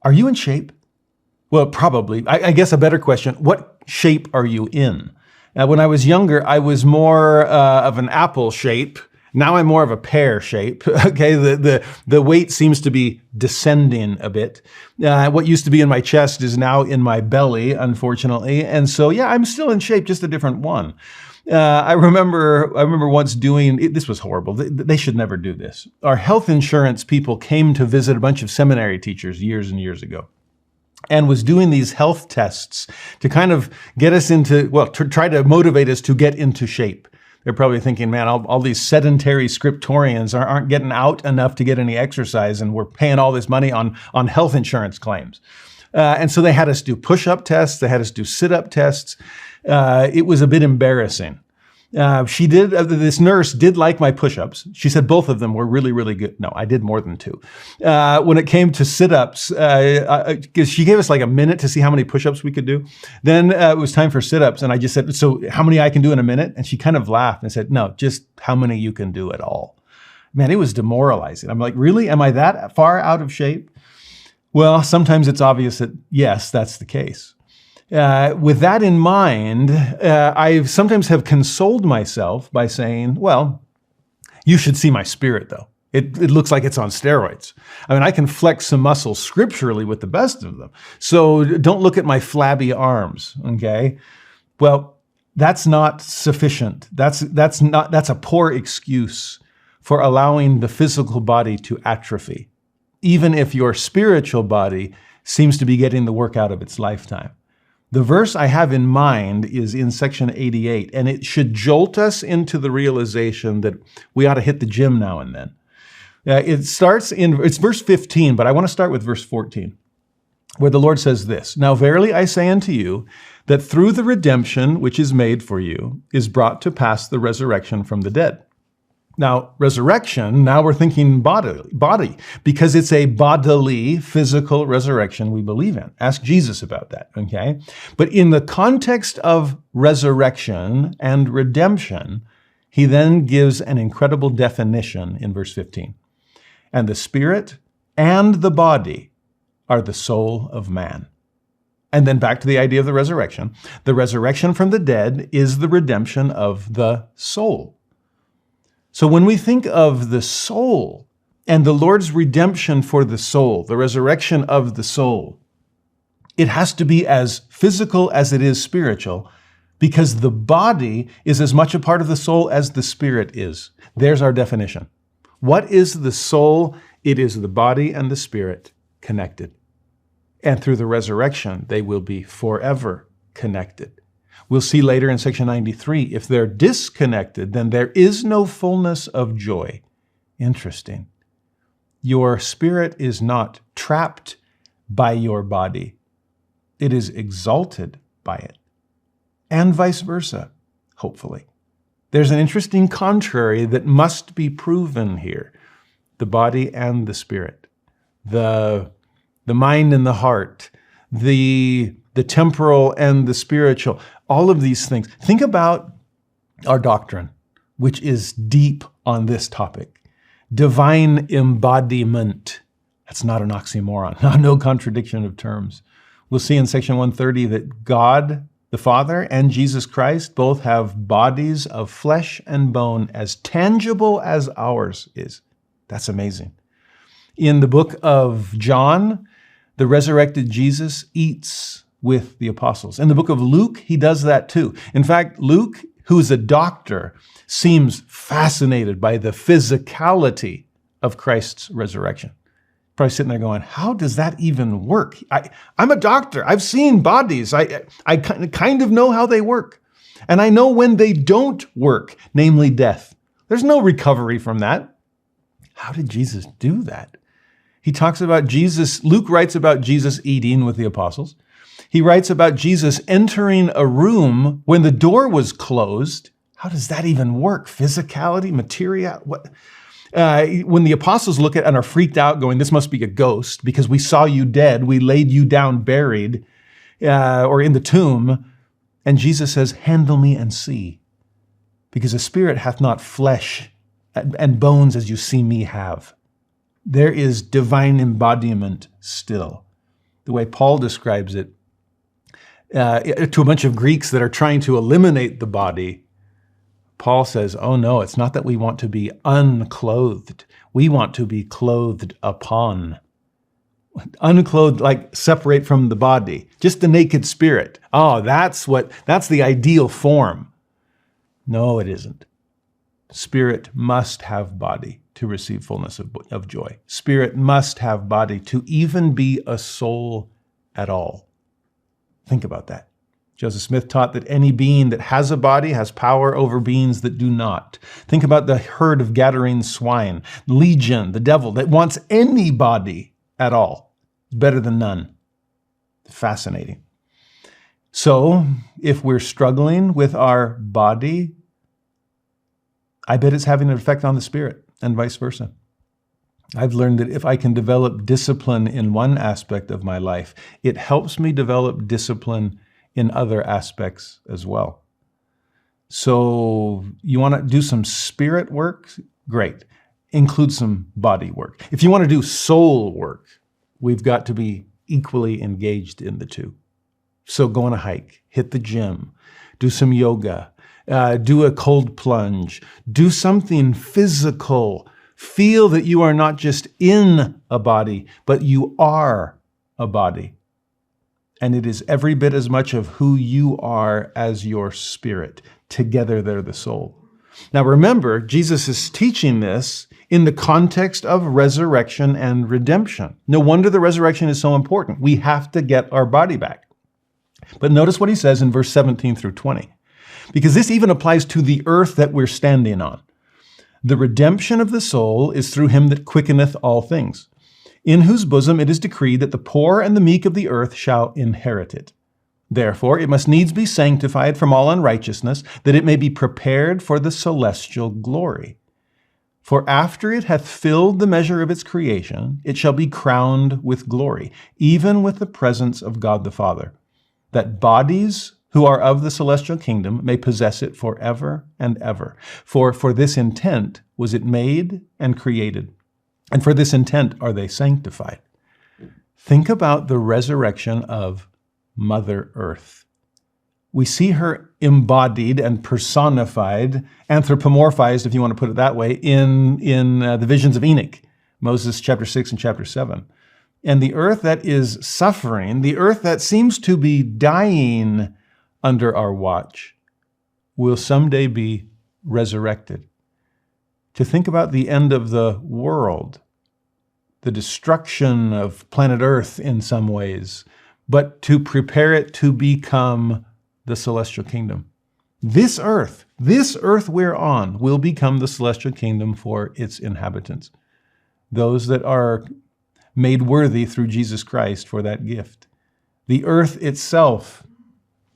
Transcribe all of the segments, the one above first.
Are you in shape? Well, probably. I guess a better question, what shape are you in? When I was younger, I was more of an apple shape. Now I'm more of a pear shape. Okay, the weight seems to be descending a bit. What used to be in my chest is now in my belly, unfortunately. And so, yeah, I'm still in shape, just a different one. I remember once doing, this was horrible. They should never do this. Our health insurance people came to visit a bunch of seminary teachers years and years ago, and was doing these health tests to kind of get us into, well, to try to motivate us to get into shape. They're probably thinking, man, all these sedentary scriptorians aren't getting out enough to get any exercise, and we're paying all this money on health insurance claims. And so they had us do push-up tests. They had us do sit-up tests. It was a bit embarrassing. This nurse did like my push-ups. She said both of them were really, really good. No, I did more than 2. When it came to sit-ups, because she gave us like a minute to see how many push-ups we could do. Then it was time for sit-ups, and I just said, so how many I can do in a minute? And she kind of laughed and said, no, just how many you can do at all. Man, it was demoralizing. I'm like, really? Am I that far out of shape? Well, sometimes it's obvious that, yes, that's the case. With that in mind, I sometimes have consoled myself by saying, well, you should see my spirit, though. It looks like it's on steroids. I mean, I can flex some muscles scripturally with the best of them. So don't look at my flabby arms, okay? Well, that's not sufficient. That's a poor excuse for allowing the physical body to atrophy, even if your spiritual body seems to be getting the work out of its lifetime. The verse I have in mind is in section 88, and it should jolt us into the realization that we ought to hit the gym now and then. It's verse 15, but I want to start with verse 14, where the Lord says this, "Now verily I say unto you, that through the redemption which is made for you is brought to pass the resurrection from the dead." Now, resurrection, now we're thinking body, because it's a bodily, physical resurrection we believe in. Ask Jesus about that, okay? But in the context of resurrection and redemption, he then gives an incredible definition in verse 15. "And the spirit and the body are the soul of man." And then back to the idea of the resurrection. The resurrection from the dead is the redemption of the soul. So when we think of the soul and the Lord's redemption for the soul, the resurrection of the soul, it has to be as physical as it is spiritual, because the body is as much a part of the soul as the spirit is. There's our definition. What is the soul? It is the body and the spirit connected. And through the resurrection, they will be forever connected. We'll see later in section 93, if they're disconnected, then there is no fullness of joy. Interesting. Your spirit is not trapped by your body. It is exalted by it. And vice versa, hopefully. There's an interesting contrary that must be proven here. The body and the spirit. The mind and the heart. The temporal and the spiritual, all of these things. Think about our doctrine, which is deep on this topic. Divine embodiment. That's not an oxymoron, no contradiction of terms. We'll see in section 130 that God, the Father, and Jesus Christ both have bodies of flesh and bone as tangible as ours is. That's amazing. In the book of John, the resurrected Jesus eats with the apostles. In the book of Luke, he does that too. In fact, Luke, who's a doctor, seems fascinated by the physicality of Christ's resurrection. Probably sitting there going, how does that even work? I'm a doctor. I've seen bodies. I kind of know how they work. And I know when they don't work, namely death. There's no recovery from that. How did Jesus do that? He talks about Jesus, Luke writes about Jesus eating with the apostles. He writes about Jesus entering a room when the door was closed. How does that even work? Physicality, material, what? When the apostles look at and are freaked out going, this must be a ghost because we saw you dead. We laid you down buried or in the tomb. And Jesus says, handle me and see, because a spirit hath not flesh and bones as you see me have. There is divine embodiment still. the way Paul describes it, to a bunch of Greeks that are trying to eliminate the body, Paul says, oh no, it's not that we want to be unclothed. We want to be clothed upon. Unclothed, like separate from the body, just the naked spirit. Oh, that's the ideal form. No, it isn't. Spirit must have body to receive fullness of joy. Spirit must have body to even be a soul at all. Think about that. Joseph Smith taught that any being that has a body has power over beings that do not. Think about the herd of Gadarene swine, legion, the devil, that wants any body at all. It's better than none. Fascinating. So, if we're struggling with our body, I bet it's having an effect on the spirit, and vice versa. I've learned that if I can develop discipline in one aspect of my life, it helps me develop discipline in other aspects as well. So you want to do some spirit work? Great. Include some body work. If you want to do soul work, we've got to be equally engaged in the two. So go on a hike, hit the gym, do some yoga, do a cold plunge, do something physical. Feel that you are not just in a body, but you are a body. And it is every bit as much of who you are as your spirit. Together they're the soul. Now remember, Jesus is teaching this in the context of resurrection and redemption. No wonder the resurrection is so important. We have to get our body back. But notice what he says in verse 17 through 20. Because this even applies to the earth that we're standing on. The redemption of the soul is through him that quickeneth all things, in whose bosom it is decreed that the poor and the meek of the earth shall inherit it. Therefore it must needs be sanctified from all unrighteousness, that it may be prepared for the celestial glory. For after it hath filled the measure of its creation, it shall be crowned with glory, even with the presence of God the Father, that bodies who are of the celestial kingdom may possess it forever and ever. For this intent was it made and created, and for this intent are they sanctified. Think about the resurrection of Mother Earth. We see her embodied and personified, anthropomorphized, if you want to put it that way, in the visions of Enoch, Moses chapter 6 and chapter 7. And the earth that is suffering, the earth that seems to be dying under our watch, will someday be resurrected. To think about the end of the world, the destruction of planet Earth in some ways, but to prepare it to become the celestial kingdom. This earth we're on, will become the celestial kingdom for its inhabitants, those that are made worthy through Jesus Christ for that gift. The earth itself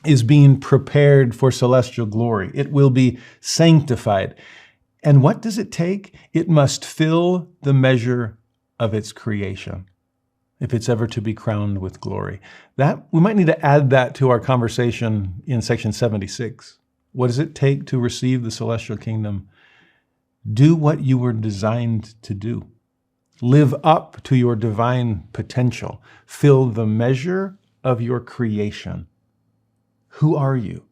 is being prepared for celestial glory. It will be sanctified. And what does it take? It must fill the measure of its creation, if it's ever to be crowned with glory. That we might need to add that to our conversation in section 76. What does it take to receive the celestial kingdom? Do what you were designed to do. Live up to your divine potential. Fill the measure of your creation. Who are you?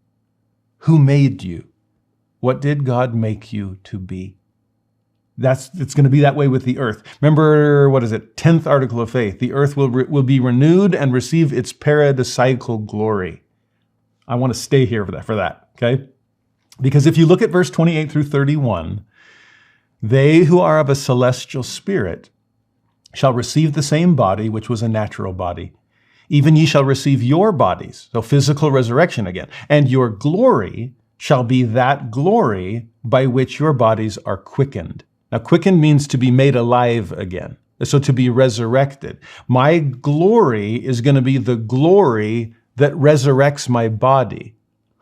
Who made you? What did God make you to be? It's going to be that way with the earth. Remember, 10th article of faith. The earth will be renewed and receive its paradisiacal glory. I want to stay here for that, okay? Because if you look at verse 28 through 31, they who are of a celestial spirit shall receive the same body, which was a natural body. Even ye shall receive your bodies, so physical resurrection again, and your glory shall be that glory by which your bodies are quickened. Now, quickened means to be made alive again, so to be resurrected. My glory is going to be the glory that resurrects my body.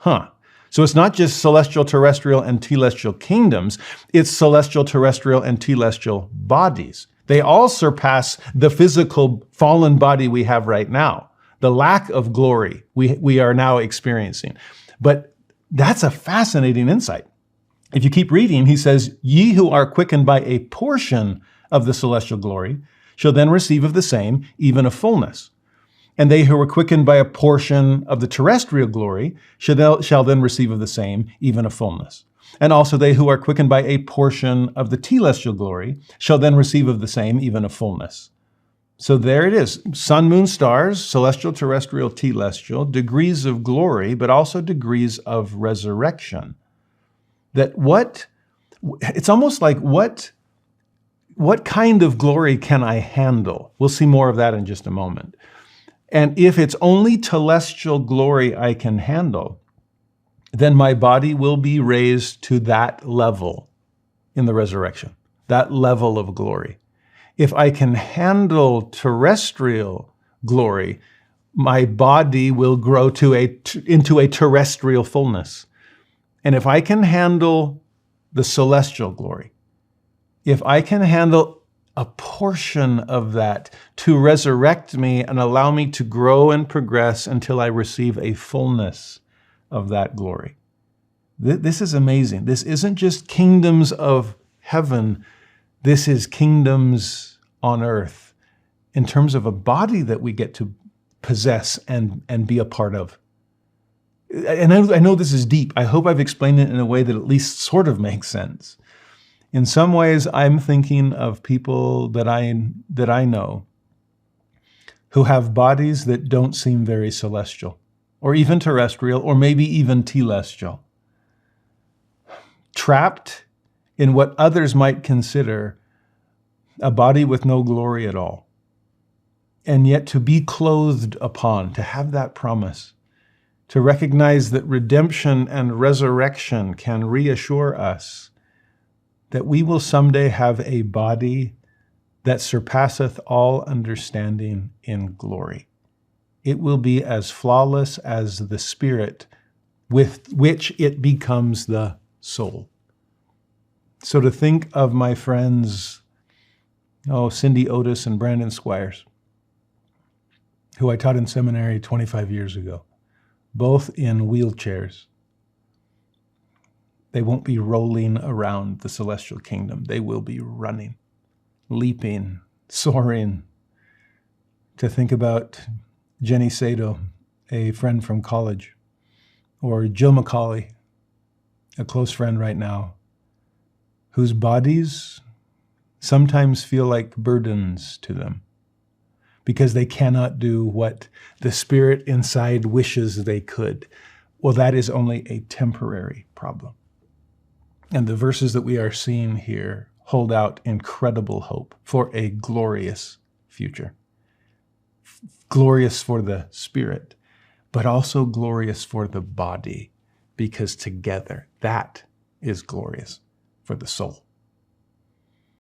So it's not just celestial, terrestrial, and telestial kingdoms, it's celestial, terrestrial, and telestial bodies. They all surpass the physical fallen body we have right now, the lack of glory we are now experiencing. But that's a fascinating insight. If you keep reading, he says, ye who are quickened by a portion of the celestial glory shall then receive of the same, even a fullness. And they who are quickened by a portion of the terrestrial glory shall then receive of the same, even a fullness. And also they who are quickened by a portion of the telestial glory shall then receive of the same, even a fullness. So there it is. Sun, moon, stars, celestial, terrestrial, telestial, degrees of glory, but also degrees of resurrection. It's almost like what kind of glory can I handle? We'll see more of that in just a moment. And if it's only telestial glory I can handle, then my body will be raised to that level in the resurrection, that level of glory. If I can handle terrestrial glory, my body will grow into a terrestrial fullness. And if I can handle the celestial glory, if I can handle a portion of that to resurrect me and allow me to grow and progress until I receive a fullness of that glory. This is amazing. This isn't just kingdoms of heaven. This is kingdoms on earth in terms of a body that we get to possess and be a part of. And I know this is deep. I hope I've explained it in a way that at least sort of makes sense. In some ways, I'm thinking of people that I know who have bodies that don't seem very celestial, or even terrestrial, or maybe even telestial, trapped in what others might consider a body with no glory at all. And yet to be clothed upon, to have that promise, to recognize that redemption and resurrection can reassure us that we will someday have a body that surpasseth all understanding in glory. It will be as flawless as the spirit with which it becomes the soul. So to think of my friends, Cindy Otis and Brandon Squires, who I taught in seminary 25 years ago, both in wheelchairs. They won't be rolling around the celestial kingdom. They will be running, leaping, soaring. To think about Jenny Sato, a friend from college, or Jill McCauley, a close friend right now, whose bodies sometimes feel like burdens to them because they cannot do what the spirit inside wishes they could. Well, that is only a temporary problem. And the verses that we are seeing here hold out incredible hope for a glorious future. Glorious for the spirit, but also glorious for the body, because together that is glorious for the soul.